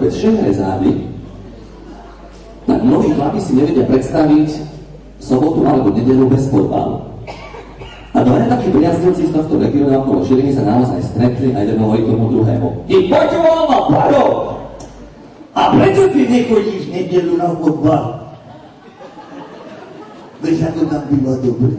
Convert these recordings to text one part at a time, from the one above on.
bez žehrej zády, tak mnohí chlapi si nevedia predstaviť sobotu alebo nedeľu bez fotbalu. A dvaja takí priaznivci z tohto regiónu okolo Žiliny sa naozaj stretli a jeden hovorí tomu druhému: Ty počúval ma, Paro! A prečo ty nechodíš nedeľu na fotbal? Vieš, ako tam býva dobre.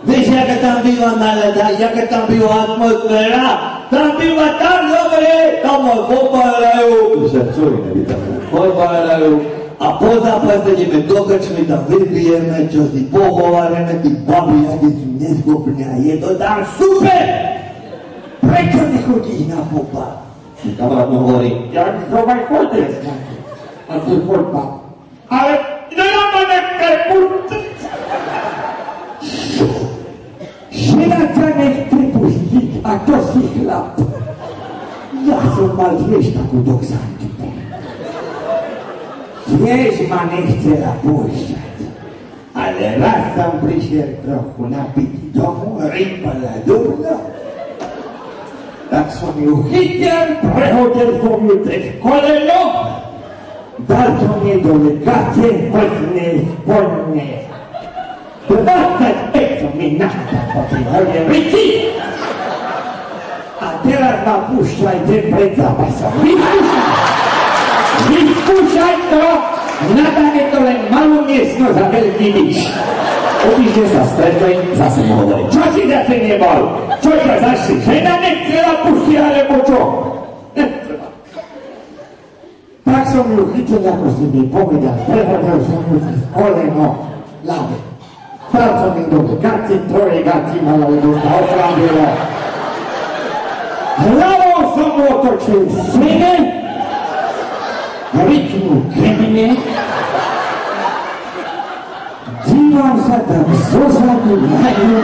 Vieš, aká tam býva nálada, aká tam býva atmosféra. Tam býva tak dobre, tam ma popárajú. Čo iné by tam popárajú. A po zápase ideme do krčmy, tam vypijeme, čo si pohovárame, tí babi, aké sú neschopné a je to tam super! Prečo nechodíš na fotbal? Kamarát mu hovorí: Ja by som aj chodil na ten fotbal. Ale nemám nechce pustiť. Žena ťa nechce pustiť a to si chlap. Ja som mal tiež takú doxantu. Tiež ma nechcela púšťať, ale raz som prišiel trochu napiť domu, rýpala durno, tak som ju chytil, prehodil som ju cez koleno, dal som jej dole gate, hlzne, spodne. 25 som mi nachtal po tej hode ryci. A teraz ma púšťajte pred zápasom. Vyskúšaj to, nadáme to len malú miestnosť a veľký myš. O týždeň sa stretli, zase mu hovorí: Čo si zase nebol? Čo ťa zašli? Žena nechcela pustiť, alebo čo? Tak som ju chytil, ako si mi povedal, prehodil som ju cez koleno ľave. Dal som ju do gaci, troje gaci mala, lebo sa opravilo. Hlavou som mu otočil svine, rytmu kremene, dívam sa tam zozadu na ňu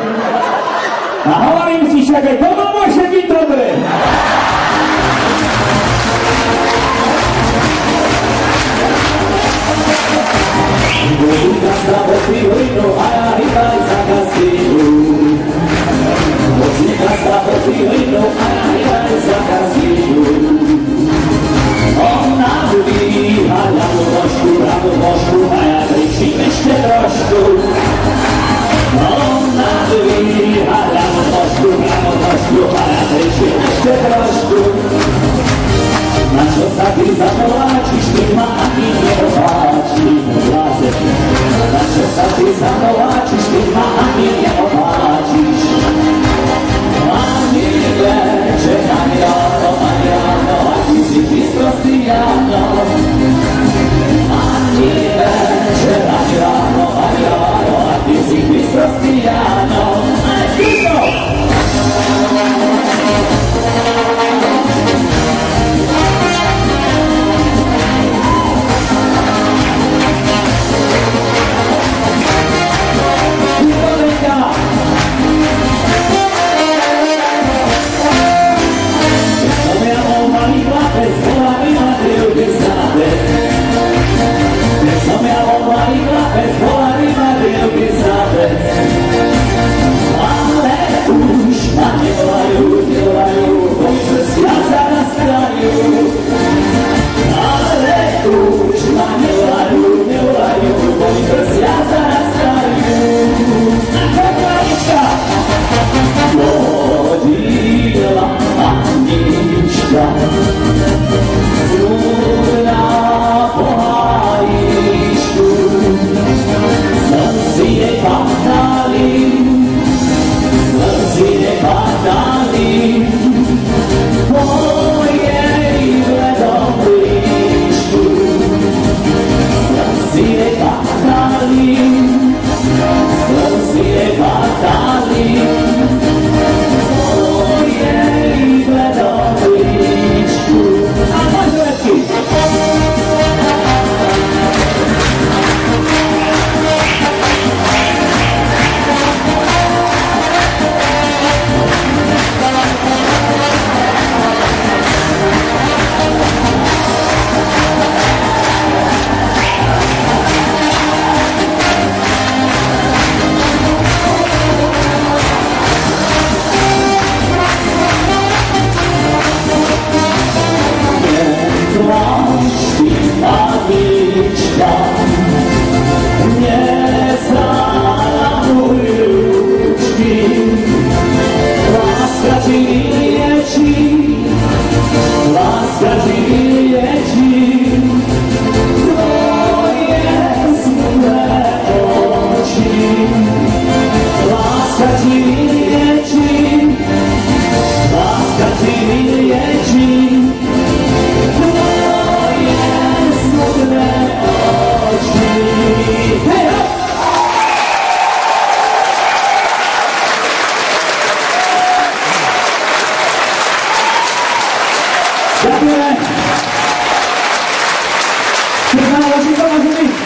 a hovorím si, však aj doma môže byť dobre. Ona wybiła lamu bożku, a ja rycimy jeszcze troszkę. Ona wybiła lamu bożku, a ja rycimy jeszcze troszkę. Na co sobie zapłacisz, ty ma ani nie zobaczysz razem. Na co sobie zapłacisz, ty ma ani nie zobaczysz. Ani lecze, ani rano, a ty si Cristiano. Ani lecze, ani rano, a ty si Cristiano. Nie zamówił drzwi, łaska ci minie ci, łaska ci minie ci, twoje smutne oczy. Łaska ci minie ci, łaska ci minie ci, twoje smutne oczy. Hej, hop! Dziękuję. Dziękuję.